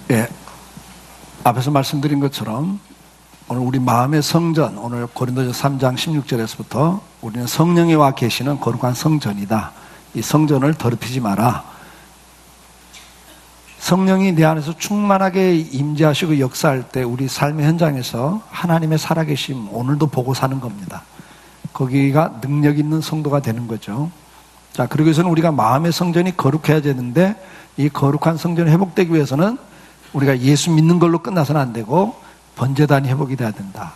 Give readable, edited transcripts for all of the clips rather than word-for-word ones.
예, 앞에서 말씀드린 것처럼 오늘 우리 마음의 성전, 오늘 고린도전서 3장 16절에서부터 우리는 성령이 와 계시는 거룩한 성전이다. 이 성전을 더럽히지 마라. 성령이 내 안에서 충만하게 임재하시고 역사할 때 우리 삶의 현장에서 하나님의 살아계심 오늘도 보고 사는 겁니다. 거기가 능력 있는 성도가 되는 거죠. 자, 그러기 위해서는 우리가 마음의 성전이 거룩해야 되는데, 이 거룩한 성전이 회복되기 위해서는 우리가 예수 믿는 걸로 끝나서는 안 되고 번제단이 회복이 돼야 된다.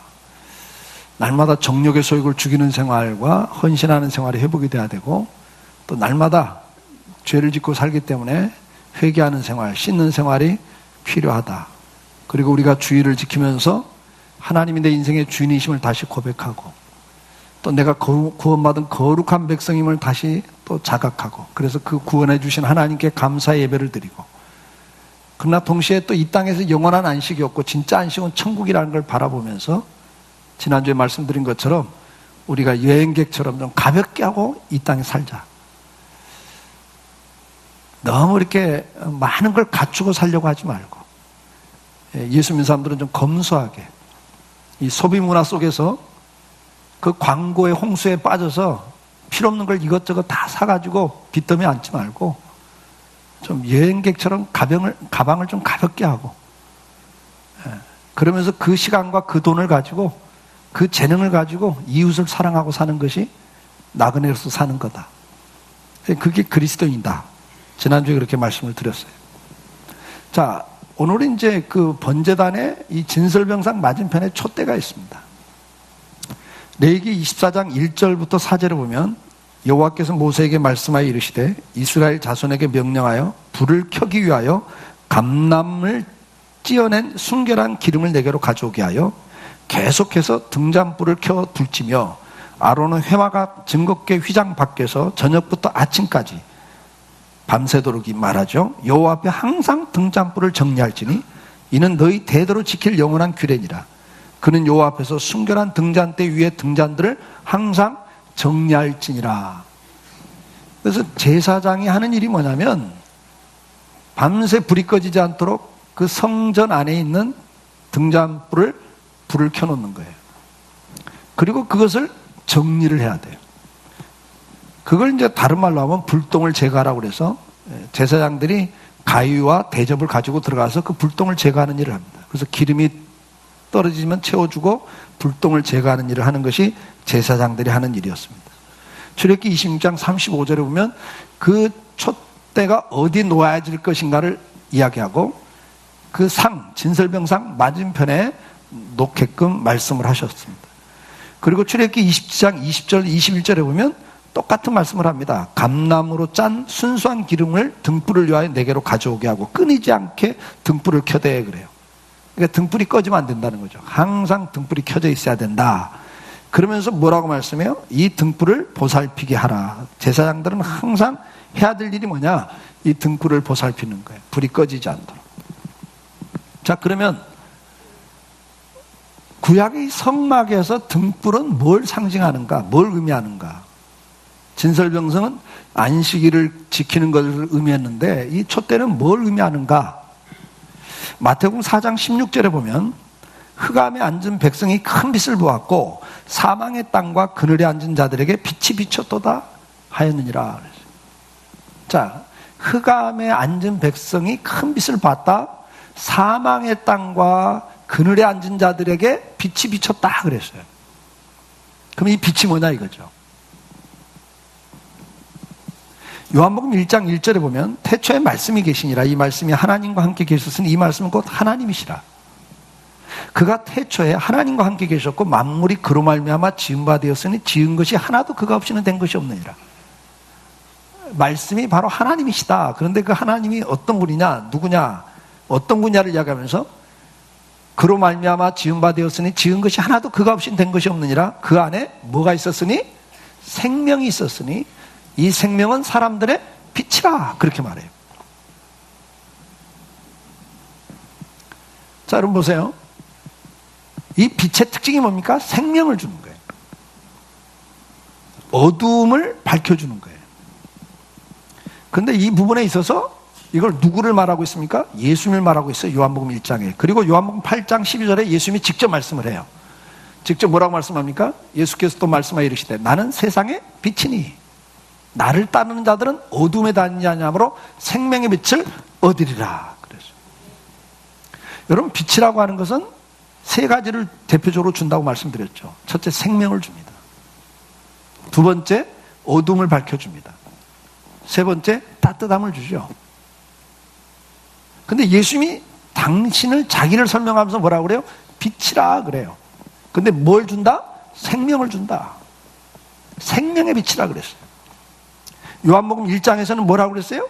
날마다 정욕의 소욕을 죽이는 생활과 헌신하는 생활이 회복이 돼야 되고, 또 날마다 죄를 짓고 살기 때문에 회개하는 생활, 씻는 생활이 필요하다. 그리고 우리가 주의를 지키면서 하나님이 내 인생의 주인이심을 다시 고백하고, 또 내가 구원받은 거룩한 백성임을 다시 또 자각하고, 그래서 그 구원해 주신 하나님께 감사의 예배를 드리고, 그러나 동시에 또 이 땅에서 영원한 안식이 없고 진짜 안식은 천국이라는 걸 바라보면서 지난주에 말씀드린 것처럼 우리가 여행객처럼 좀 가볍게 하고 이 땅에 살자. 너무 이렇게 많은 걸 갖추고 살려고 하지 말고, 예수 믿는 사람들은 좀 검소하게, 이 소비 문화 속에서 그 광고의 홍수에 빠져서 필요없는 걸 이것저것 다 사가지고 빚더미 앉지 말고 좀 여행객처럼 가방을 좀 가볍게 하고, 그러면서 그 시간과 그 돈을 가지고 그 재능을 가지고 이웃을 사랑하고 사는 것이 나그네로서 사는 거다. 그게 그리스도인이다. 지난주에 그렇게 말씀을 드렸어요. 자, 오늘은 이제 그 번제단의 이 진설병상 맞은편에 촛대가 있습니다. 레위기 24장 1절부터 4절을 보면 여호와께서 모세에게 말씀하여 이르시되 이스라엘 자손에게 명령하여 불을 켜기 위하여 감람을 찌어낸 순결한 기름을 내게로 가져오게 하여 계속해서 등잔불을 켜 둘지며 아론은 회마가 증거궤 휘장 밖에서 저녁부터 아침까지 밤새도록 말하죠. 여호와 앞에 항상 등잔불을 정리할지니 이는 너희 대대로 지킬 영원한 규례니라. 그는 여호와 앞에서 순결한 등잔대 위에 등잔들을 항상 정리할지니라. 그래서 제사장이 하는 일이 뭐냐면 밤새 불이 꺼지지 않도록 그 성전 안에 있는 등잔불을 불을 켜놓는 거예요. 그리고 그것을 정리를 해야 돼요. 그걸 이제 다른 말로 하면 불똥을 제거하라고 그래서 제사장들이 가위와 대접을 가지고 들어가서 그 불똥을 제거하는 일을 합니다. 그래서 기름이 떨어지면 채워주고 불똥을 제거하는 일을 하는 것이 제사장들이 하는 일이었습니다. 출애굽기 26장 35절에 보면 그 촛대가 어디 놓아질 것인가를 이야기하고 그 상, 진설병상 맞은편에 놓게끔 말씀을 하셨습니다. 그리고 출애굽기 27장 20절 21절에 보면 똑같은 말씀을 합니다. 감람으로 짠 순수한 기름을 등불을 위하여 내게로 가져오게 하고 끊이지 않게 등불을 켜대 그래요. 그러니까 등불이 꺼지면 안 된다는 거죠. 항상 등불이 켜져 있어야 된다. 그러면서 뭐라고 말씀해요? 이 등불을 보살피게 하라. 제사장들은 항상 해야 될 일이 뭐냐? 이 등불을 보살피는 거예요. 불이 꺼지지 않도록. 자, 그러면 구약의 성막에서 등불은 뭘 상징하는가? 뭘 의미하는가? 진설병성은 안식일을 지키는 것을 의미했는데 이 촛대는 뭘 의미하는가? 마태복음 4장 16절에 보면 흑암에 앉은 백성이 큰 빛을 보았고 사망의 땅과 그늘에 앉은 자들에게 빛이 비쳤도다 하였느니라. 자, 흑암에 앉은 백성이 큰 빛을 봤다. 사망의 땅과 그늘에 앉은 자들에게 빛이 비쳤다 그랬어요. 그럼 이 빛이 뭐냐 이거죠. 요한복음 1장 1절에 보면 태초에 말씀이 계시니라. 이 말씀이 하나님과 함께 계셨으니 이 말씀은 곧 하나님이시라. 그가 태초에 하나님과 함께 계셨고 만물이 그로 말미암아 지은 바 되었으니 지은 것이 하나도 그가 없이는 된 것이 없느니라. 말씀이 바로 하나님이시다. 그런데 그 하나님이 어떤 분이냐, 누구냐, 어떤 분야를 이야기하면서 그로 말미암아 지은 바 되었으니 지은 것이 하나도 그가 없이는 된 것이 없느니라. 그 안에 뭐가 있었으니? 생명이 있었으니 이 생명은 사람들의 빛이라. 그렇게 말해요. 자, 여러분 보세요. 이 빛의 특징이 뭡니까? 생명을 주는 거예요. 어두움을 밝혀주는 거예요. 그런데 이 부분에 있어서 이걸 누구를 말하고 있습니까? 예수님을 말하고 있어요. 요한복음 1장에. 그리고 요한복음 8장 12절에 예수님이 직접 말씀을 해요. 직접 뭐라고 말씀합니까? 예수께서 또 말씀하여 이르시되 나는 세상의 빛이니 나를 따르는 자들은 어둠에 다니지 아니하므로 생명의 빛을 얻으리라. 그래서 여러분, 빛이라고 하는 것은 세 가지를 대표적으로 준다고 말씀드렸죠. 첫째, 생명을 줍니다. 두 번째, 어둠을 밝혀줍니다. 세 번째, 따뜻함을 주죠. 근데 예수님이 당신을, 자기를 설명하면서 뭐라고 그래요? 빛이라 그래요. 근데 뭘 준다? 생명을 준다. 생명의 빛이라 그랬어요. 요한복음 1장에서는 뭐라고 그랬어요?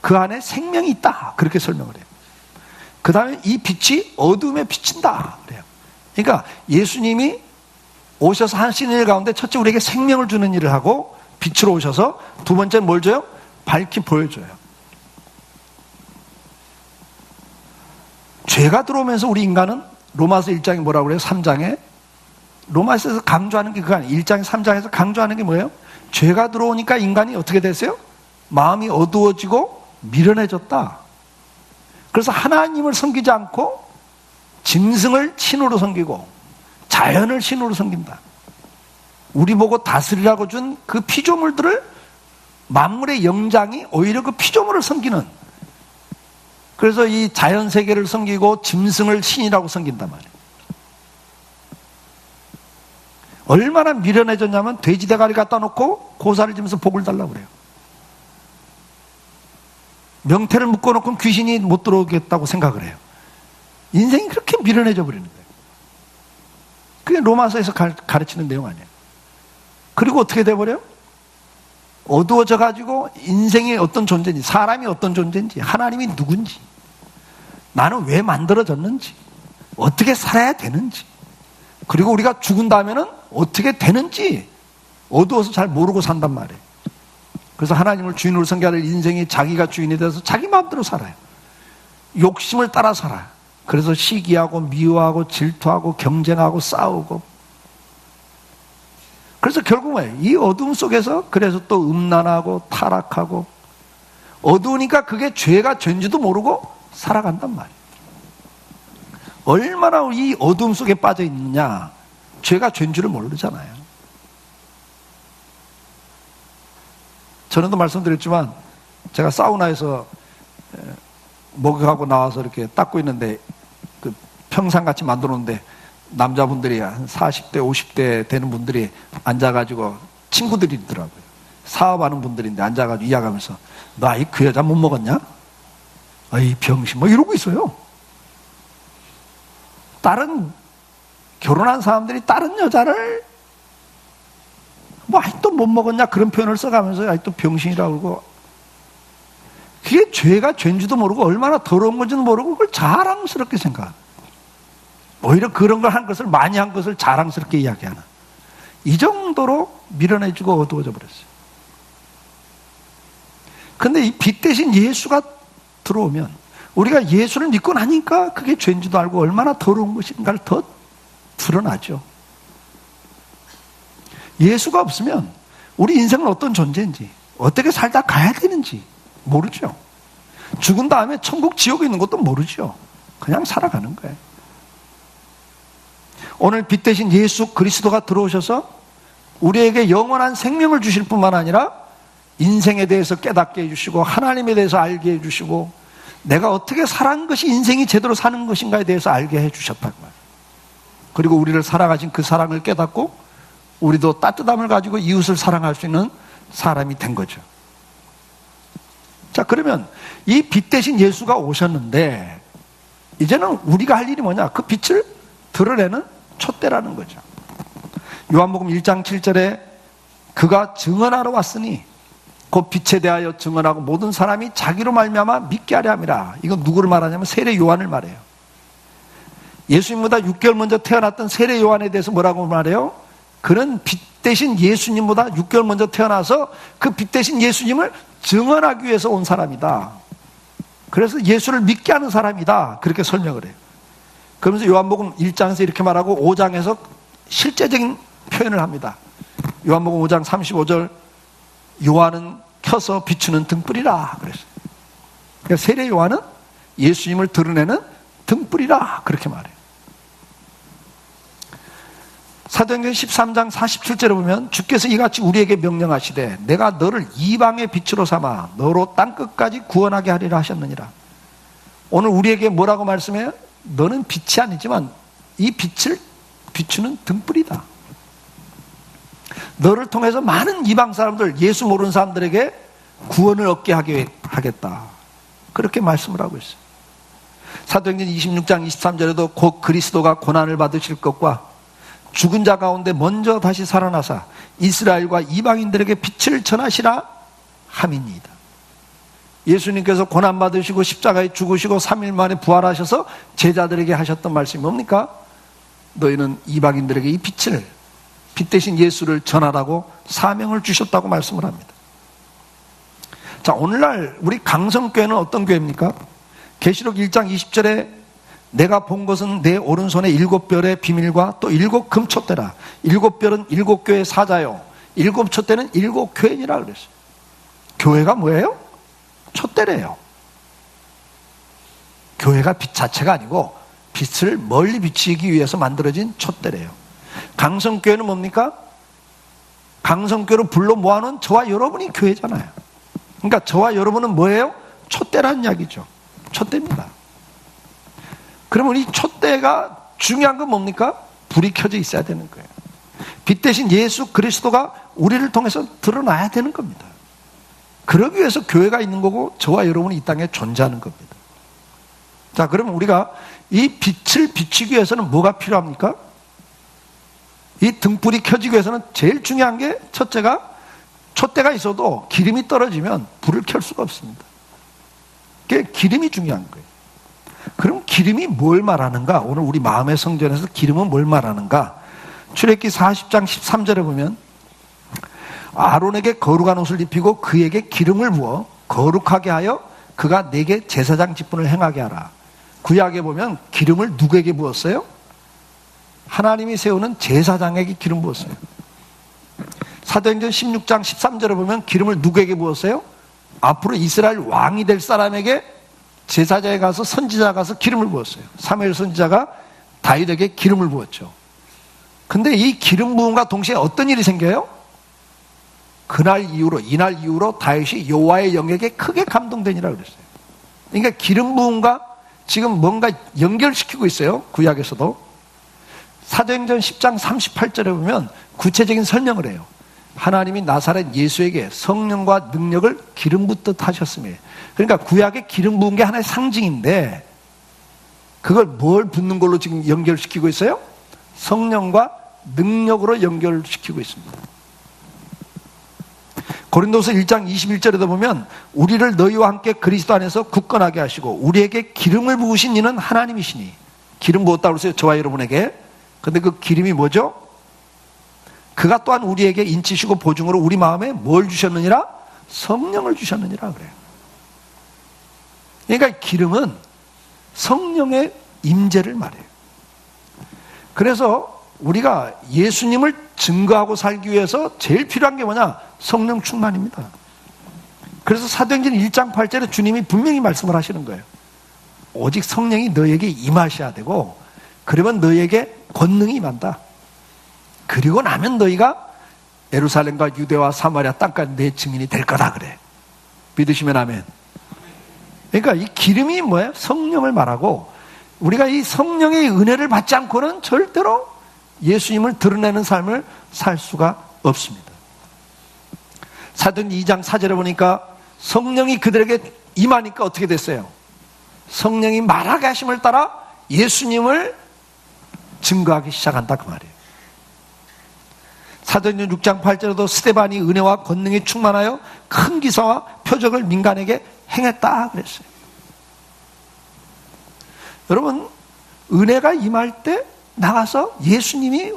그 안에 생명이 있다. 그렇게 설명을 해요. 그 다음에 이 빛이 어둠에 비친다. 그래요. 그러니까 예수님이 오셔서 하시는 일 가운데 첫째 우리에게 생명을 주는 일을 하고 빛으로 오셔서 두 번째는 뭘 줘요? 밝히 보여줘요. 죄가 들어오면서 우리 인간은 로마서 1장에 뭐라고 그래요? 3장에 로마서에서 강조하는 게 그거 아니에요. 1장 3장에서 강조하는 게 뭐예요? 죄가 들어오니까 인간이 어떻게 됐어요? 마음이 어두워지고 미련해졌다. 그래서 하나님을 섬기지 않고 짐승을 신으로 섬기고 자연을 신으로 섬긴다. 우리 보고 다스리라고 준 그 피조물들을, 만물의 영장이 오히려 그 피조물을 섬기는, 그래서 이 자연 세계를 섬기고 짐승을 신이라고 섬긴단 말이에요. 얼마나 미련해졌냐면 돼지 대가리 갖다 놓고 고사를 지면서 복을 달라고 그래요. 명태를 묶어놓고 귀신이 못 들어오겠다고 생각을 해요. 인생이 그렇게 미련해져 버리는 거예요. 그게 로마서에서 가르치는 내용 아니에요. 그리고 어떻게 돼버려요? 어두워져 가지고 인생이 어떤 존재인지, 사람이 어떤 존재인지, 하나님이 누군지, 나는 왜 만들어졌는지, 어떻게 살아야 되는지, 그리고 우리가 죽은 다음에는 어떻게 되는지 어두워서 잘 모르고 산단 말이에요. 그래서 하나님을 주인으로 섬겨야 할 인생이 자기가 주인이 돼서 자기 마음대로 살아요. 욕심을 따라 살아요. 그래서 시기하고 미워하고 질투하고 경쟁하고 싸우고, 그래서 결국 뭐예요? 이 어둠 속에서 그래서 또 음란하고 타락하고, 어두우니까 그게 죄가 죄인지도 모르고 살아간단 말이에요. 얼마나 이 어둠 속에 빠져 있느냐, 죄가 죄인 줄을 모르잖아요. 전에도 말씀드렸지만 제가 사우나에서 목욕하고 나와서 이렇게 닦고 있는데 그 평상같이 만들어 놓는데 남자분들이 한 40대 50대 되는 분들이 앉아가지고, 친구들이 있더라고요. 사업하는 분들인데 앉아가지고 이야기하면서 너 아이 그 여자 못 먹었냐? 아이 병신 뭐 이러고 있어요. 다른 결혼한 사람들이 다른 여자를 뭐 아직도 못 먹었냐 그런 표현을 써가면서 아직도 병신이라고 그러고, 그게 죄가 죄인지도 모르고 얼마나 더러운 건지도 모르고 그걸 자랑스럽게 생각합니다. 오히려 그런 걸 한 것을, 많이 한 것을 자랑스럽게 이야기하는, 이 정도로 미련해지고 어두워져 버렸어요. 근데 이 빛 대신 예수가 들어오면, 우리가 예수를 믿고 나니까 그게 죄인지도 알고 얼마나 더러운 것인가를 더 드러나죠. 예수가 없으면 우리 인생은 어떤 존재인지, 어떻게 살다 가야 되는지 모르죠. 죽은 다음에 천국 지옥에 있는 것도 모르죠. 그냥 살아가는 거예요. 오늘 빛 대신 예수 그리스도가 들어오셔서 우리에게 영원한 생명을 주실 뿐만 아니라 인생에 대해서 깨닫게 해주시고, 하나님에 대해서 알게 해주시고, 내가 어떻게 살아간 것이 인생이 제대로 사는 것인가에 대해서 알게 해주셨다는 거예요. 그리고 우리를 사랑하신 그 사랑을 깨닫고 우리도 따뜻함을 가지고 이웃을 사랑할 수 있는 사람이 된 거죠. 자, 그러면 이 빛 대신 예수가 오셨는데 이제는 우리가 할 일이 뭐냐? 그 빛을 드러내는 촛대라는 거죠. 요한복음 1장 7절에 그가 증언하러 왔으니 그 빛에 대하여 증언하고 모든 사람이 자기로 말미암아 믿게 하려 함이라. 이건 누구를 말하냐면 세례 요한을 말해요. 예수님보다 6개월 먼저 태어났던 세례 요한에 대해서 뭐라고 말해요? 그는 빛 대신 예수님보다 6개월 먼저 태어나서 그 빛 대신 예수님을 증언하기 위해서 온 사람이다. 그래서 예수를 믿게 하는 사람이다. 그렇게 설명을 해요. 그러면서 요한복음 1장에서 이렇게 말하고 5장에서 실제적인 표현을 합니다. 요한복음 5장 35절, 요한은 켜서 비추는 등불이라 그랬어요. 그러니까 세례 요한은 예수님을 드러내는 등불이라 그렇게 말해요. 사도행전 13장 47절에 보면 주께서 이같이 우리에게 명령하시되 내가 너를 이방의 빛으로 삼아 너로 땅끝까지 구원하게 하리라 하셨느니라. 오늘 우리에게 뭐라고 말씀해요? 너는 빛이 아니지만 이 빛을 비추는 등불이다. 너를 통해서 많은 이방 사람들, 예수 모르는 사람들에게 구원을 얻게 하겠다. 그렇게 말씀을 하고 있어요. 사도행전 26장 23절에도 곧 그리스도가 고난을 받으실 것과 죽은 자 가운데 먼저 다시 살아나사 이스라엘과 이방인들에게 빛을 전하시라 함이니이다. 예수님께서 고난 받으시고 십자가에 죽으시고 3일 만에 부활하셔서 제자들에게 하셨던 말씀이 뭡니까? 너희는 이방인들에게 이 빛을, 빛 대신 예수를 전하라고 사명을 주셨다고 말씀을 합니다. 자, 오늘날 우리 강성교회는 어떤 교회입니까? 계시록 1장 20절에 내가 본 것은 내 오른손에 7별의 비밀과 또 7 금촛대라. 7별은 7교회 사자요, 7 촛대는 7 교회니라 그랬어요. 교회가 뭐예요? 촛대래요. 교회가 빛 자체가 아니고 빛을 멀리 비치기 위해서 만들어진 촛대래요. 강성교회는 뭡니까? 강성교회로 불러 모아놓은 저와 여러분이 교회잖아요. 그러니까 저와 여러분은 뭐예요? 촛대라는 이야기죠. 촛대입니다. 그러면 이 촛대가 중요한 건 뭡니까? 불이 켜져 있어야 되는 거예요. 빛 대신 예수 그리스도가 우리를 통해서 드러나야 되는 겁니다. 그러기 위해서 교회가 있는 거고 저와 여러분이 이 땅에 존재하는 겁니다. 자, 그러면 우리가 이 빛을 비추기 위해서는 뭐가 필요합니까? 이 등불이 켜지기 위해서는 제일 중요한 게 첫째가 촛대가 있어도 기름이 떨어지면 불을 켤 수가 없습니다. 그게 기름이 중요한 거예요. 그럼 기름이 뭘 말하는가? 오늘 우리 마음의 성전에서 기름은 뭘 말하는가? 출애굽기 40장 13절에 보면 아론에게 거룩한 옷을 입히고 그에게 기름을 부어 거룩하게 하여 그가 내게 제사장 직분을 행하게 하라. 구약에 보면 기름을 누구에게 부었어요? 하나님이 세우는 제사장에게 기름 부었어요. 사도행전 16장 13절에 보면 기름을 누구에게 부었어요? 앞으로 이스라엘 왕이 될 사람에게 제사장에 가서 선지자가 가서 기름을 부었어요. 사무엘 선지자가 다윗에게 기름을 부었죠. 근데 이 기름 부음과 동시에 어떤 일이 생겨요? 그날 이후로, 이날 이후로 다윗이 여호와의 영에게 크게 감동되니라 그랬어요. 그러니까 기름 부음과 지금 뭔가 연결시키고 있어요. 구약에서도. 사도행전 10장 38절에 보면 구체적인 설명을 해요. 하나님이 나사렛 예수에게 성령과 능력을 기름 붓듯 하셨으며, 그러니까 구약에 기름 부은 게 하나의 상징인데 그걸 뭘 붓는 걸로 지금 연결시키고 있어요? 성령과 능력으로 연결시키고 있습니다. 고린도서 1장 21절에도 보면 우리를 너희와 함께 그리스도 안에서 굳건하게 하시고 우리에게 기름을 부으신 이는 하나님이시니, 기름 부었다고 그랬어요. 저와 여러분에게. 근데 그 기름이 뭐죠? 그가 또한 우리에게 인치시고 보증으로 우리 마음에 뭘 주셨느니라? 성령을 주셨느니라 그래요. 그러니까 기름은 성령의 임재를 말해요. 그래서 우리가 예수님을 증거하고 살기 위해서 제일 필요한 게 뭐냐? 성령 충만입니다. 그래서 사도행전 1장 8절에 주님이 분명히 말씀을 하시는 거예요. 오직 성령이 너에게 임하셔야 되고, 그러면 너에게 권능이 임한다. 그리고 나면 너희가 예루살렘과 유대와 사마리아 땅까지 내 증인이 될 거다 그래. 믿으시면 아멘. 그러니까 이 기름이 뭐예요? 성령을 말하고, 우리가 이 성령의 은혜를 받지 않고는 절대로 예수님을 드러내는 삶을 살 수가 없습니다. 사도행전 2장 4절에 보니까 성령이 그들에게 임하니까 어떻게 됐어요? 성령이 말하게 하심을 따라 예수님을 증거하기 시작한다 그 말이에요. 사도행전 6장 8절에도 스데반이 은혜와 권능에 충만하여 큰 기사와 표적을 민간에게 행했다 그랬어요. 여러분, 은혜가 임할 때 나가서 예수님이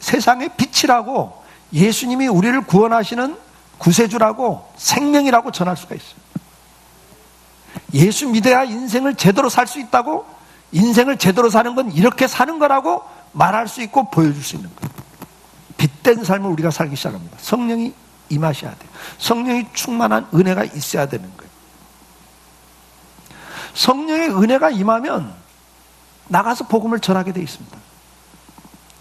세상의 빛이라고, 예수님이 우리를 구원하시는 구세주라고, 생명이라고 전할 수가 있어요. 예수 믿어야 인생을 제대로 살 수 있다고, 인생을 제대로 사는 건 이렇게 사는 거라고 말할 수 있고 보여줄 수 있는 거예요. 빛된 삶을 우리가 살기 시작합니다. 성령이 임하셔야 돼요. 성령이 충만한 은혜가 있어야 되는 거예요. 성령의 은혜가 임하면 나가서 복음을 전하게 되어 있습니다.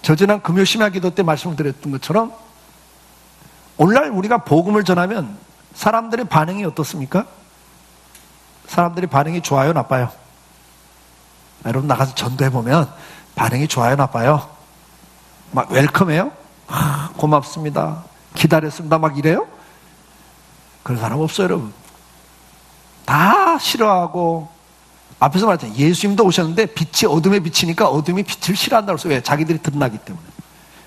저지난 금요 심야 기도 때 말씀을 드렸던 것처럼 오늘날 우리가 복음을 전하면 사람들의 반응이 어떻습니까? 사람들의 반응이 좋아요, 나빠요? 여러분 나가서 전도해보면 반응이 좋아요, 나빠요? 막 웰컴해요? 고맙습니다, 기다렸습니다, 막 이래요? 그런 사람 없어요, 여러분. 다 싫어하고, 앞에서 말했잖아요. 예수님도 오셨는데 빛이 어둠에 비치니까 어둠이 빛을 싫어한다고 했어요. 왜? 자기들이 드러나기 때문에.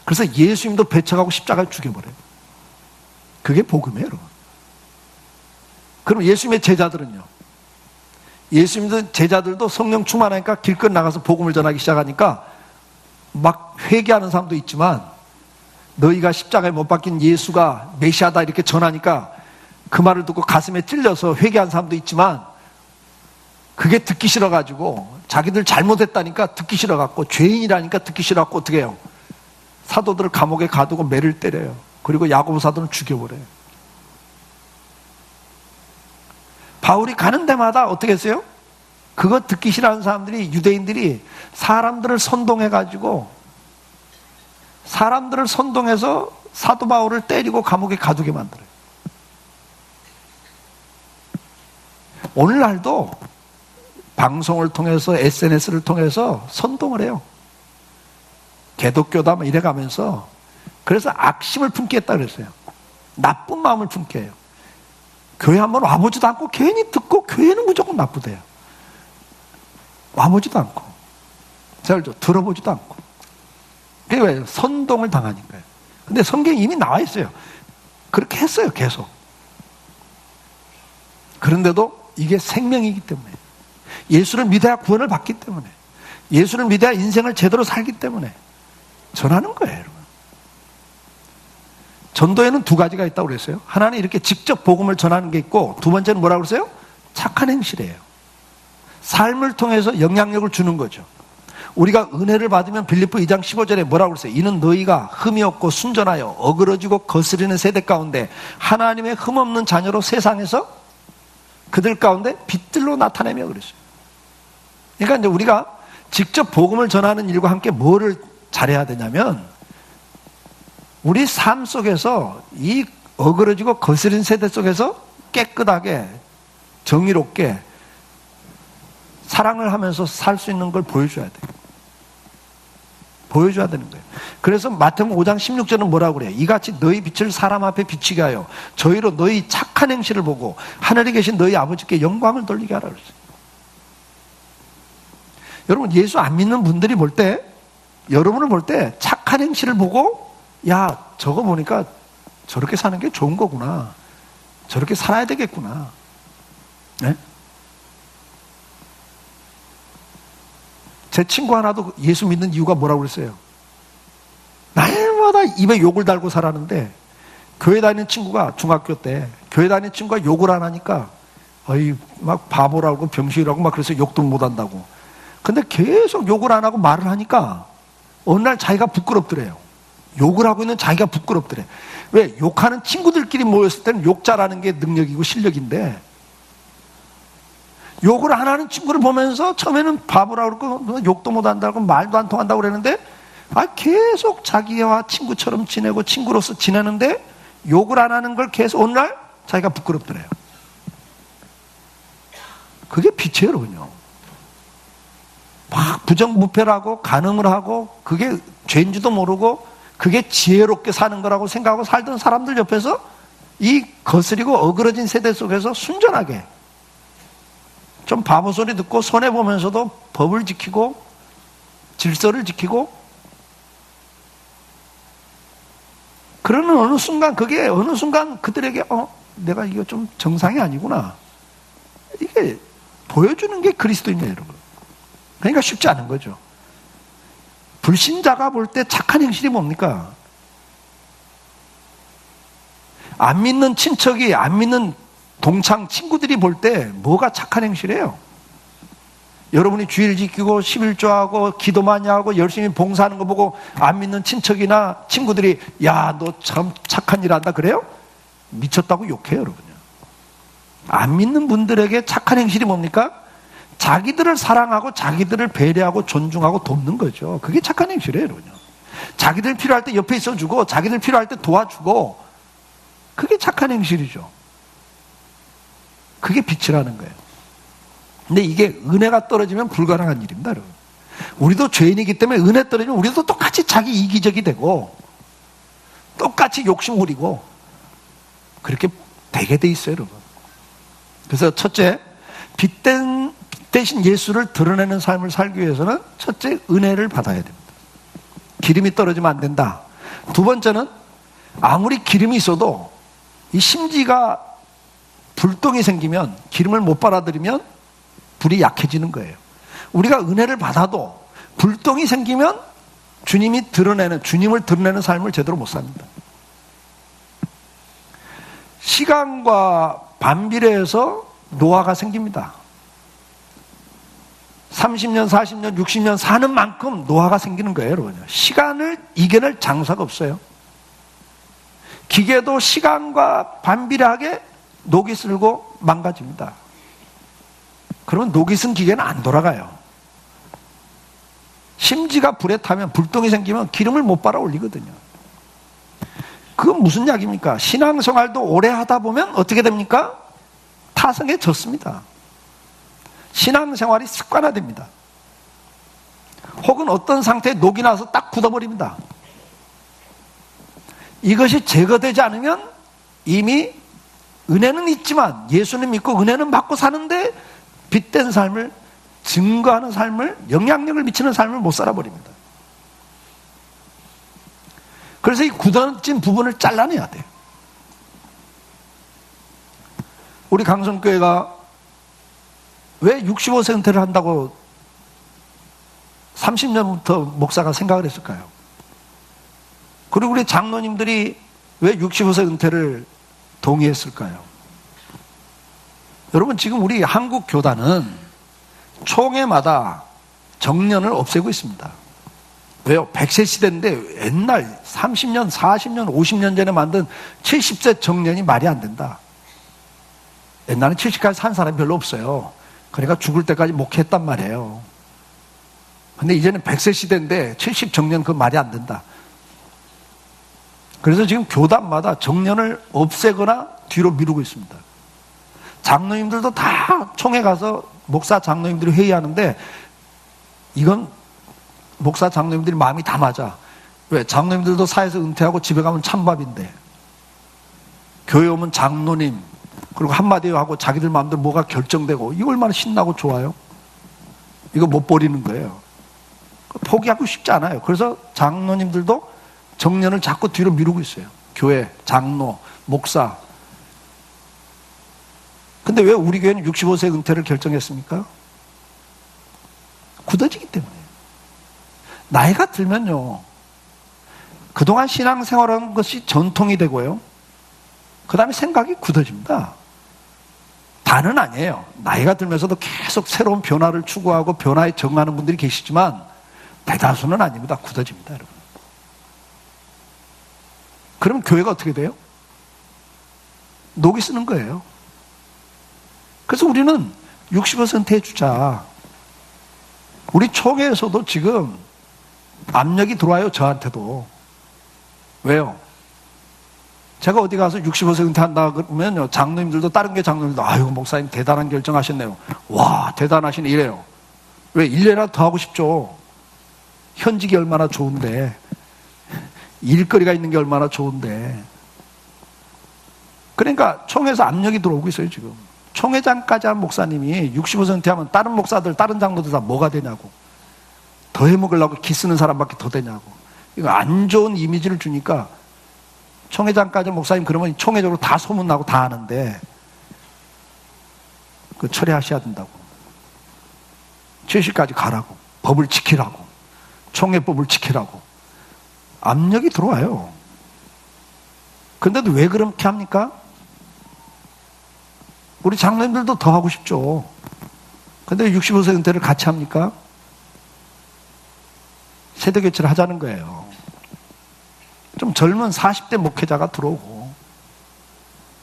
그래서 예수님도 배척하고 십자가를 죽여버려요. 그게 복음이에요, 여러분. 그럼 예수님의 제자들은요? 예수님도 제자들도 성령 충만하니까 길거리 나가서 복음을 전하기 시작하니까 막 회개하는 사람도 있지만, 너희가 십자가에 못 박힌 예수가 메시아다 이렇게 전하니까 그 말을 듣고 가슴에 찔려서 회개한 사람도 있지만, 그게 듣기 싫어가지고 자기들 잘못했다니까 듣기 싫어갖고, 죄인이라니까 듣기 싫어갖고 어떻게 해요? 사도들을 감옥에 가두고 매를 때려요. 그리고 야고보 사도는 죽여버려요. 바울이 가는 데마다 어떻게 했어요? 그거 듣기 싫어하는 사람들이, 유대인들이 사람들을 선동해가지고, 사람들을 선동해서 사도 바울을 때리고 감옥에 가두게 만들어요. 오늘날도 방송을 통해서, SNS를 통해서 선동을 해요. 개독교다 뭐 이래가면서. 그래서 악심을 품게 했다 그랬어요. 나쁜 마음을 품게 해요. 교회 한번 와보지도 않고 괜히 듣고 교회는 무조건 나쁘대요. 와보지도 않고, 들어보지도 않고. 그게 왜? 선동을 당하니까요. 근데 성경에 이미 나와 있어요. 그렇게 했어요, 계속. 그런데도 이게 생명이기 때문에, 예수를 믿어야 구원을 받기 때문에, 예수를 믿어야 인생을 제대로 살기 때문에 전하는 거예요, 여러분. 전도에는 두 가지가 있다고 그랬어요. 하나는 이렇게 직접 복음을 전하는 게 있고, 두 번째는 뭐라고 그랬어요? 착한 행실이에요. 삶을 통해서 영향력을 주는 거죠. 우리가 은혜를 받으면 빌립보 2장 15절에 뭐라고 그랬어요? 이는 너희가 흠이 없고 순전하여 어그러지고 거스리는 세대 가운데 하나님의 흠없는 자녀로 세상에서 그들 가운데 빛들로 나타내며 그랬어요. 그러니까 이제 우리가 직접 복음을 전하는 일과 함께 뭐를 잘해야 되냐면, 우리 삶 속에서 이 어그러지고 거스린 세대 속에서 깨끗하게 정의롭게 사랑을 하면서 살 수 있는 걸 보여줘야 돼요. 보여줘야 되는 거예요. 그래서 마태복음 5장 16절은 뭐라고 그래요? 이같이 너희 빛을 사람 앞에 비치게 하여 저희로 너희 착한 행실을 보고 하늘에 계신 너희 아버지께 영광을 돌리게 하라 그랬어요. 여러분, 예수 안 믿는 분들이 볼 때, 여러분을 볼 때 착한 행실을 보고, 야, 저거 보니까 저렇게 사는 게 좋은 거구나, 저렇게 살아야 되겠구나. 네? 제 친구 하나도 예수 믿는 이유가 뭐라고 그랬어요? 날마다 입에 욕을 달고 살았는데, 교회 다니는 친구가, 중학교 때 교회 다니는 친구가 욕을 안 하니까 어이 막 바보라고 병신이라고 막 그래서 욕도 못 한다고. 근데 계속 욕을 안 하고 말을 하니까 어느 날 자기가 부끄럽더래요. 욕을 하고 있는 자기가 부끄럽더래. 왜? 욕하는 친구들끼리 모였을 때는 욕 잘하는 게 능력이고 실력인데, 욕을 안 하는 친구를 보면서 처음에는 바보라고 그러고 욕도 못 한다고 말도 안 통한다고 그랬는데, 계속 자기와 친구처럼 지내고 친구로서 지내는데 욕을 안 하는 걸 계속 어느 날 자기가 부끄럽더래요. 그게 빛이에요, 여러분요. 막 부정부패라고 간음을 하고 그게 죄인지도 모르고 그게 지혜롭게 사는 거라고 생각하고 살던 사람들 옆에서 이 거스리고 어그러진 세대 속에서 순전하게 좀 바보 소리 듣고 손해보면서도 법을 지키고 질서를 지키고, 그러는 어느 순간 그게 어느 순간 그들에게 내가 이거 좀 정상이 아니구나, 이게 보여주는 게 그리스도인이에요, 여러분. 그러니까 쉽지 않은 거죠. 불신자가 볼 때 착한 행실이 뭡니까? 안 믿는 친척이, 안 믿는 동창 친구들이 볼 때 뭐가 착한 행실이에요? 여러분이 주일 지키고 11조하고 기도 많이 하고 열심히 봉사하는 거 보고 안 믿는 친척이나 친구들이 야, 너 참 착한 일 한다 그래요? 미쳤다고 욕해요, 여러분요. 안 믿는 분들에게 착한 행실이 뭡니까? 자기들을 사랑하고 자기들을 배려하고 존중하고 돕는 거죠. 그게 착한 행실이에요, 여러분요. 자기들 필요할 때 옆에 있어주고 자기들 필요할 때 도와주고, 그게 착한 행실이죠. 그게 빛이라는 거예요. 근데 이게 은혜가 떨어지면 불가능한 일입니다, 여러분. 우리도 죄인이기 때문에 은혜 떨어지면 우리도 똑같이 자기 이기적이 되고 똑같이 욕심 부리고 그렇게 되게 돼 있어요, 여러분. 그래서 첫째, 빛 대신 예수를 드러내는 삶을 살기 위해서는 첫째, 은혜를 받아야 됩니다. 기름이 떨어지면 안 된다. 두 번째는 아무리 기름이 있어도 이 심지가 불똥이 생기면, 기름을 못 빨아들이면 불이 약해지는 거예요. 우리가 은혜를 받아도 불똥이 생기면 주님을 드러내는 삶을 제대로 못 삽니다. 시간과 반비례해서 노화가 생깁니다. 30년, 40년, 60년 사는 만큼 노화가 생기는 거예요, 여러분. 시간을 이겨낼 장사가 없어요. 기계도 시간과 반비례하게 녹이 슬고 망가집니다. 그러면 녹이 쓴 기계는 안 돌아가요. 심지가 불에 타면, 불똥이 생기면 기름을 못 빨아 올리거든요. 그건 무슨 약입니까? 신앙생활도 오래 하다 보면 어떻게 됩니까? 타성해졌습니다. 신앙생활이 습관화됩니다. 혹은 어떤 상태에 녹이 나서 딱 굳어버립니다. 이것이 제거되지 않으면 이미 은혜는 있지만, 예수님 믿고 은혜는 받고 사는데 빛된 삶을, 증거하는 삶을, 영향력을 미치는 삶을 못 살아버립니다. 그래서 이 굳어진 부분을 잘라내야 돼요. 우리 강성교회가 왜 65세 은퇴를 한다고 30년부터 목사가 생각을 했을까요? 그리고 우리 장로님들이 왜 65세 은퇴를 동의했을까요? 여러분, 지금 우리 한국 교단은 총회마다 정년을 없애고 있습니다. 왜요? 100세 시대인데 옛날 30년, 40년, 50년 전에 만든 70세 정년이 말이 안 된다. 옛날에 70까지 산 사람이 별로 없어요. 그러니까 죽을 때까지 목회했단 말이에요. 근데 이제는 100세 시대인데 70 정년, 그 말이 안 된다. 그래서 지금 교단마다 정년을 없애거나 뒤로 미루고 있습니다. 장로님들도 다 총회 가서 목사 장로님들이 회의하는데, 이건 목사 장로님들이 마음이 다 맞아. 왜? 장로님들도 사회에서 은퇴하고 집에 가면 찬밥인데, 교회 오면 장로님 그리고 한마디 하고 자기들 마음대로 뭐가 결정되고, 이거 얼마나 신나고 좋아요. 이거 못 버리는 거예요. 포기하고 싶지 않아요. 그래서 장로님들도 정년을 자꾸 뒤로 미루고 있어요. 교회, 장로, 목사. 근데 왜 우리 교회는 65세 은퇴를 결정했습니까? 굳어지기 때문에. 나이가 들면요, 그동안 신앙생활한 것이 전통이 되고요, 그 다음에 생각이 굳어집니다. 다는 아니에요. 나이가 들면서도 계속 새로운 변화를 추구하고 변화에 적응하는 분들이 계시지만 대다수는 아닙니다. 굳어집니다, 여러분. 그럼 교회가 어떻게 돼요? 녹이 쓰는 거예요. 그래서 우리는 60% 해주자. 우리 총회에서도 지금 압력이 들어와요, 저한테도. 왜요? 제가 어디 가서 65% 한다 그러면요, 장로님들도, 다른 게 장로님들도, 아유, 목사님 대단한 결정하셨네요. 와, 대단하시네, 이래요. 왜? 1년이라도 더 하고 싶죠. 현직이 얼마나 좋은데, 일거리가 있는 게 얼마나 좋은데. 그러니까 총회에서 압력이 들어오고 있어요, 지금. 총회장까지 한 목사님이 65% 하면 다른 목사들, 다른 장로들 다 뭐가 되냐고. 더 해먹으려고 기 쓰는 사람밖에 더 되냐고. 이거 안 좋은 이미지를 주니까, 총회장까지 목사님 그러면 총회적으로 다 소문나고 다 아는데, 그 처리하셔야 된다고. 70까지 가라고. 법을 지키라고. 총회법을 지키라고. 압력이 들어와요. 근데도 왜 그렇게 합니까? 우리 장로님들도 더 하고 싶죠. 근데 65세 은퇴를 같이 합니까? 세대 교체를 하자는 거예요. 좀 젊은 40대 목회자가 들어오고,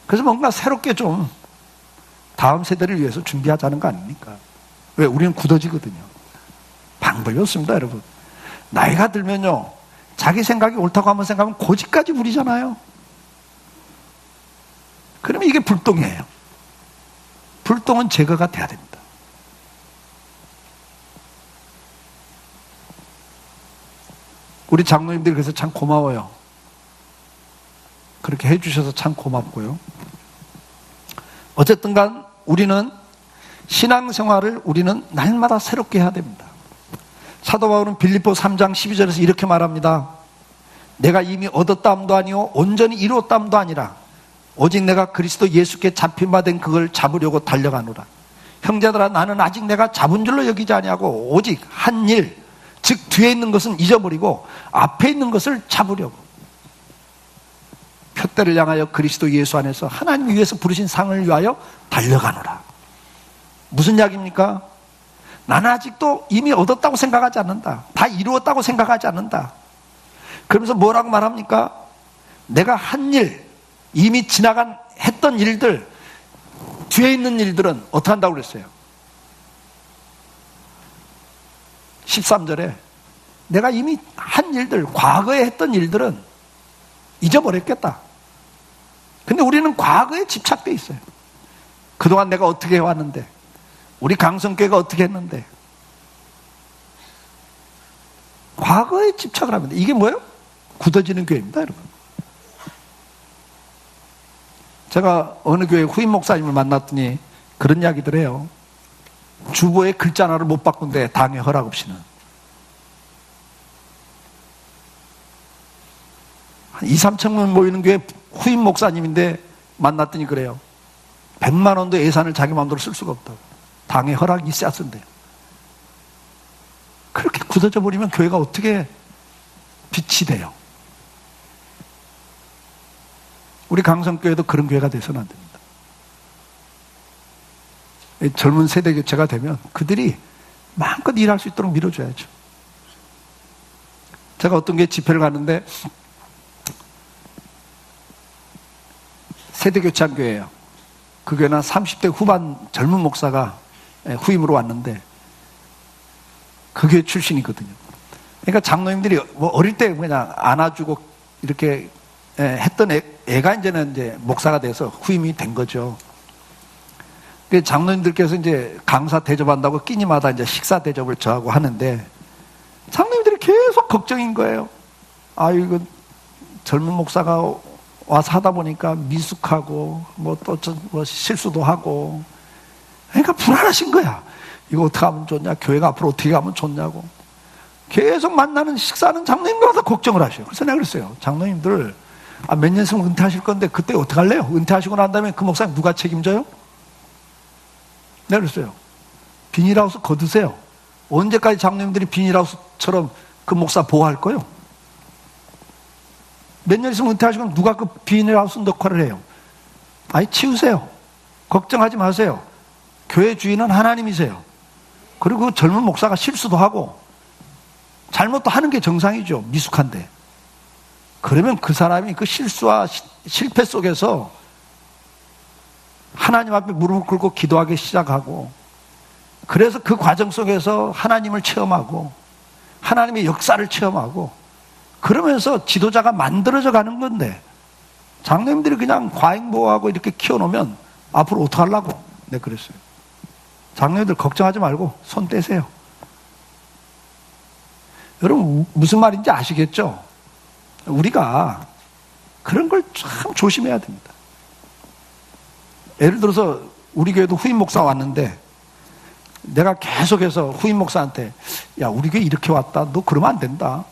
그래서 뭔가 새롭게 좀 다음 세대를 위해서 준비하자는 거 아닙니까? 왜? 우리는 굳어지거든요. 방법이 없습니다, 여러분. 나이가 들면요, 자기 생각이 옳다고 한번 생각하면 고집까지 부리잖아요. 그러면 이게 불똥이에요. 불똥은 제거가 돼야 됩니다. 우리 장로님들이 그래서 참 고마워요. 그렇게 해주셔서 참 고맙고요. 어쨌든 간 우리는 신앙생활을 우리는 날마다 새롭게 해야 됩니다. 사도 바울은 빌립보 3장 12절에서 이렇게 말합니다. 내가 이미 얻었다함도 아니요 온전히 이루었다함도 아니라 오직 내가 그리스도 예수께 잡힌 바 된 그걸 잡으려고 달려가노라. 형제들아, 나는 아직 내가 잡은 줄로 여기지 아니하고 오직 한 일, 즉 뒤에 있는 것은 잊어버리고 앞에 있는 것을 잡으려고 표대를 향하여 그리스도 예수 안에서 하나님이 위해서 부르신 상을 위하여 달려가노라. 무슨 이야기입니까? 나는 아직도 이미 얻었다고 생각하지 않는다. 다 이루었다고 생각하지 않는다. 그러면서 뭐라고 말합니까? 내가 한 일, 이미 지나간 했던 일들, 뒤에 있는 일들은 어떻게 한다고 그랬어요? 13절에 내가 이미 한 일들, 과거에 했던 일들은 잊어버렸겠다. 근데 우리는 과거에 집착돼 있어요. 그동안 내가 어떻게 해왔는데, 우리 강성교회가 어떻게 했는데, 과거에 집착을 합니다. 이게 뭐예요? 굳어지는 교회입니다, 여러분. 제가 어느 교회 후임 목사님을 만났더니 그런 이야기들 해요. 주보에 글자 하나를 못 바꾼대, 당의 허락 없이는. 한 2, 3천명 모이는 교회 후임 목사님인데 만났더니 그래요. 100만 원도 예산을 자기 마음대로 쓸 수가 없다고. 당의 허락이 있어야 쓴대요. 그렇게 굳어져 버리면 교회가 어떻게 빛이 돼요? 우리 강성교회도 그런 교회가 돼서는 안 됩니다. 젊은 세대 교체가 되면 그들이 마음껏 일할 수 있도록 밀어줘야죠. 제가 어떤 게 집회를 갔는데 세대 교체한 교회예요. 그 교회는 한 30대 후반 젊은 목사가 후임으로 왔는데 그 교회 출신이거든요. 그러니까 장로님들이 뭐 어릴 때 그냥 안아주고 이렇게 했던 애가 이제 목사가 돼서 후임이 된 거죠. 장로님들께서 이제 강사 대접한다고 끼니마다 이제 식사 대접을 저하고 하는데 장로님들이 계속 걱정인 거예요. 아, 이거 젊은 목사가 와서 하다 보니까 미숙하고 뭐 실수도 하고, 그러니까 불안하신 거야. 이거 어떻게 하면 좋냐? 교회가 앞으로 어떻게 하면 좋냐고. 계속 만나는 식사는 장로님들마다 걱정을 하셔요. 그래서 내가 그랬어요. 장로님들, 몇 년 있으면 은퇴하실 건데 그때 어떻게 할래요? 은퇴하시고 난 다음에 그 목사님 누가 책임져요? 내가 그랬어요. 비닐하우스 거두세요. 언제까지 장로님들이 비닐하우스처럼 그 목사 보호할 거예요? 몇 년 있으면 은퇴하시고 누가 그 비닐하우스 역할을 해요? 아니, 치우세요. 걱정하지 마세요. 교회 주인은 하나님이세요. 그리고 젊은 목사가 실수도 하고 잘못도 하는 게 정상이죠. 미숙한데. 그러면 그 사람이 그 실수와 실패 속에서 하나님 앞에 무릎을 꿇고 기도하기 시작하고, 그래서 그 과정 속에서 하나님을 체험하고 하나님의 역사를 체험하고 그러면서 지도자가 만들어져 가는 건데, 장로님들이 그냥 과잉보호하고 이렇게 키워놓으면 앞으로 어떡하려고. 네, 그랬어요. 장로님들 걱정하지 말고 손 떼세요. 여러분, 무슨 말인지 아시겠죠? 우리가 그런 걸 참 조심해야 됩니다. 예를 들어서 우리 교회도 후임 목사 왔는데 내가 계속해서 후임 목사한테, 야, 우리 교회 이렇게 왔다, 너 그러면 안 된다,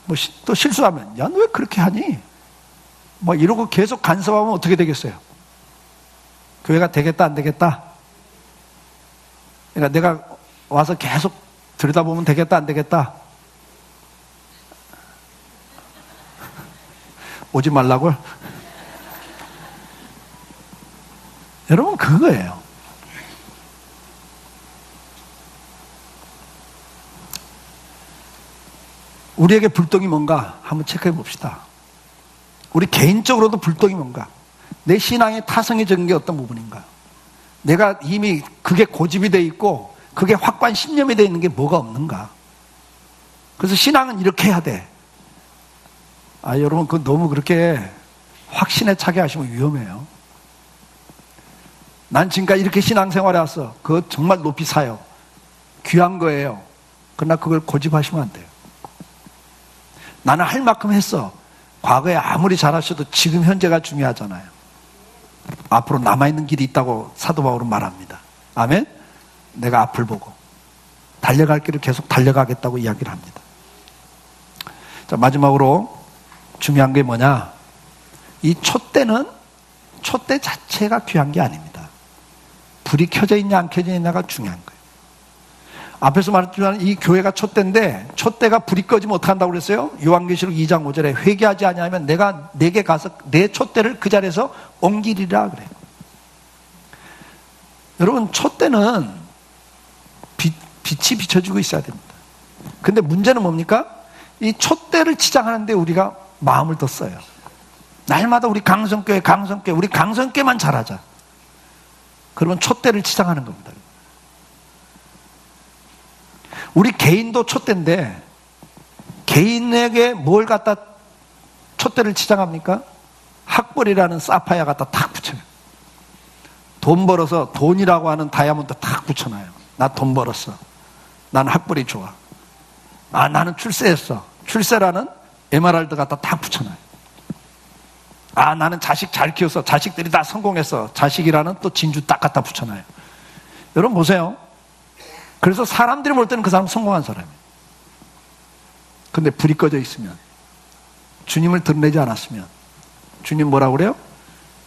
뭐 또 실수하면, 야, 너 왜 그렇게 하니, 뭐 이러고 계속 간섭하면 어떻게 되겠어요? 교회가 되겠다 안 되겠다? 그러니까 내가 와서 계속 들여다보면 되겠다 안 되겠다? 오지 말라고요? 여러분, 그거예요. 우리에게 불똥이 뭔가 한번 체크해 봅시다. 우리 개인적으로도 불똥이 뭔가, 내 신앙의 타성이 적은 게 어떤 부분인가, 내가 이미 그게 고집이 돼 있고 그게 확고한 신념이 되어 있는 게 뭐가 없는가? 그래서 신앙은 이렇게 해야 돼. 여러분, 그 너무 그렇게 확신에 차게 하시면 위험해요. 난 지금까지 이렇게 신앙생활해 왔어. 그거 정말 높이 사요. 귀한 거예요. 그러나 그걸 고집하시면 안 돼요. 나는 할 만큼 했어. 과거에 아무리 잘하셔도 지금 현재가 중요하잖아요. 앞으로 남아있는 길이 있다고 사도 바울은 말합니다. 아멘? 내가 앞을 보고 달려갈 길을 계속 달려가겠다고 이야기를 합니다. 자, 마지막으로 중요한 게 뭐냐? 이 촛대 자체가 귀한 게 아닙니다. 불이 켜져 있냐 안 켜져 있냐가 중요한 거예요. 앞에서 말했지만 이 교회가 촛대인데 촛대가 불이 꺼지면 어떻게 한다고 그랬어요? 요한계시록 2장 5절에 회개하지 아니하면 내가 내게 가서 내 촛대를 그 자리에서 옮기리라 그래요. 여러분, 촛대는 빛이 비춰지고 있어야 됩니다. 근데 문제는 뭡니까? 이 촛대를 치장하는데 우리가 마음을 더 써요. 날마다 우리 강성교회 우리 강성교회만 잘하자. 그러면 촛대를 치장하는 겁니다. 우리 개인도 촛대인데 개인에게 뭘 갖다 촛대를 치장합니까? 학벌이라는 사파이어 갖다 탁 붙여요. 돈 벌어서 돈이라고 하는 다이아몬드 탁 붙여놔요. 나 돈 벌었어. 나는 학벌이 좋아. 나는 출세했어. 출세라는 에메랄드 갖다 탁 붙여놔요. 나는 자식 잘 키워서 자식들이 다 성공했어. 자식이라는 또 진주 딱 갖다 붙여놔요. 여러분 보세요. 그래서 사람들이 볼 때는 그 사람 성공한 사람이에요. 근데 불이 꺼져 있으면, 주님을 드러내지 않았으면 주님 뭐라고 그래요?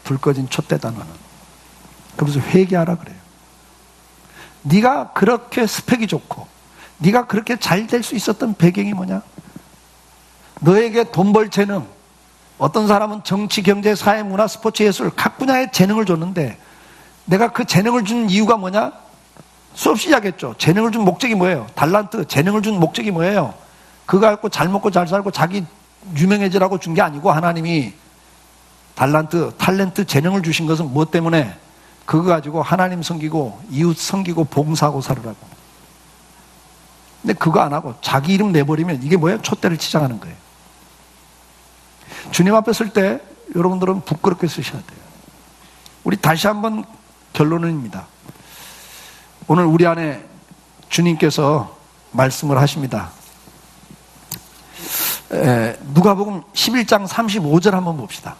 불 꺼진 촛대다 너는. 그러면서 회개하라 그래요. 네가 그렇게 스펙이 좋고 네가 그렇게 잘 될 수 있었던 배경이 뭐냐? 너에게 돈 벌 재능, 어떤 사람은 정치, 경제, 사회, 문화, 스포츠, 예술 각 분야의 재능을 줬는데 내가 그 재능을 준 이유가 뭐냐? 수업 시작했죠. 재능을 준 목적이 뭐예요? 달란트. 재능을 준 목적이 뭐예요? 그거 갖고 잘 먹고 잘 살고 자기 유명해지라고 준 게 아니고 하나님이 탤런트, 재능을 주신 것은 무엇 때문에? 그거 가지고 하나님 섬기고 이웃 섬기고 봉사하고 살으라고. 근데 그거 안 하고 자기 이름 내버리면 이게 뭐예요? 촛대를 치장하는 거예요. 주님 앞에 설 때 여러분들은 부끄럽게 쓰셔야 돼요. 우리 다시 한번 결론입니다. 오늘 우리 안에 주님께서 말씀을 하십니다. 누가복음 11장 35절 한번 봅시다.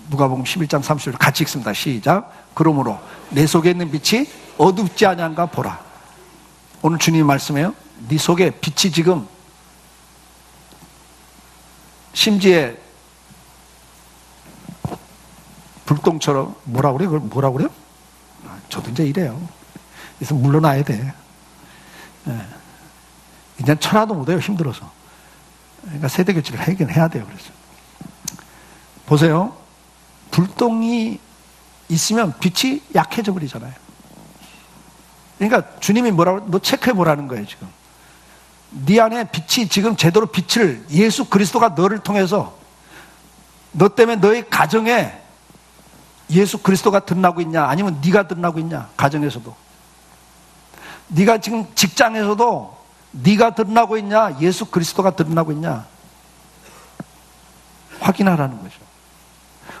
누가복음 11장 35절 같이 읽습니다. 시작. 그러므로 내 속에 있는 빛이 어둡지 아니한가 보라. 오늘 주님이 말씀해요. 네 속에 빛이 지금 심지에 불똥처럼 뭐라 그래요? 뭐라 그래요? 저도 이제 이래요. 그래서 물러나야 돼. 이제 천하도 못해요. 힘들어서. 그러니까 세대 교체를 해야 돼요. 그래서 보세요. 불똥이 있으면 빛이 약해져 버리잖아요. 그러니까 주님이 뭐라고, 너 체크해 보라는 거예요. 지금 네 안에 빛이 지금 제대로 빛을, 예수 그리스도가 너를 통해서, 너 때문에 너의 가정에 예수 그리스도가 드러나고 있냐, 아니면 네가 드러나고 있냐. 가정에서도, 네가 지금 직장에서도 네가 드러나고 있냐, 예수 그리스도가 드러나고 있냐, 확인하라는 거죠.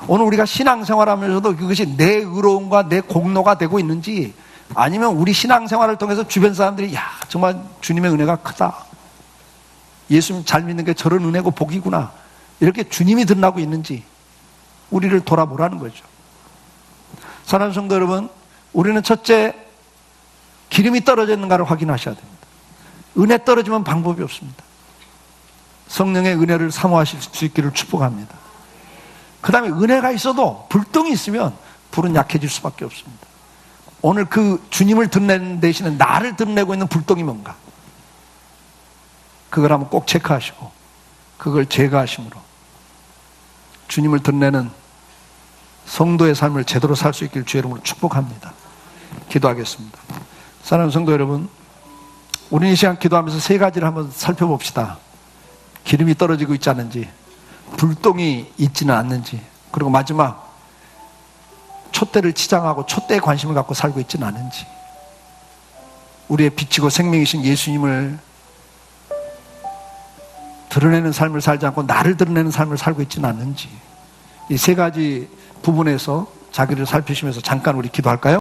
오늘 우리가 신앙생활하면서도 그것이 내 의로움과 내 공로가 되고 있는지, 아니면 우리 신앙생활을 통해서 주변 사람들이 야, 정말 주님의 은혜가 크다, 예수님 잘 믿는 게 저런 은혜고 복이구나, 이렇게 주님이 드러나고 있는지 우리를 돌아보라는 거죠. 사랑하는 성도 여러분, 우리는 첫째, 기름이 떨어져 있는가를 확인하셔야 됩니다. 은혜 떨어지면 방법이 없습니다. 성령의 은혜를 사모하실 수 있기를 축복합니다. 그 다음에 은혜가 있어도 불똥이 있으면 불은 약해질 수밖에 없습니다. 오늘 그 주님을 드러내는 대신에 나를 드러내고 있는 불똥이 뭔가, 그걸 한번 꼭 체크하시고 그걸 제거하심으로 주님을 드러내는 성도의 삶을 제대로 살 수 있기를 주의 이름으로 축복합니다. 기도하겠습니다. 사랑하는 성도 여러분, 우리는 이 시간 기도하면서 세 가지를 한번 살펴봅시다. 기름이 떨어지고 있지 않은지, 불똥이 있지는 않는지, 그리고 마지막 촛대를 치장하고 촛대에 관심을 갖고 살고 있지는 않은지. 우리의 빛이고 생명이신 예수님을 드러내는 삶을 살지 않고 나를 드러내는 삶을 살고 있지는 않는지, 이 세 가지 부분에서 자기를 살피시면서 잠깐 우리 기도할까요?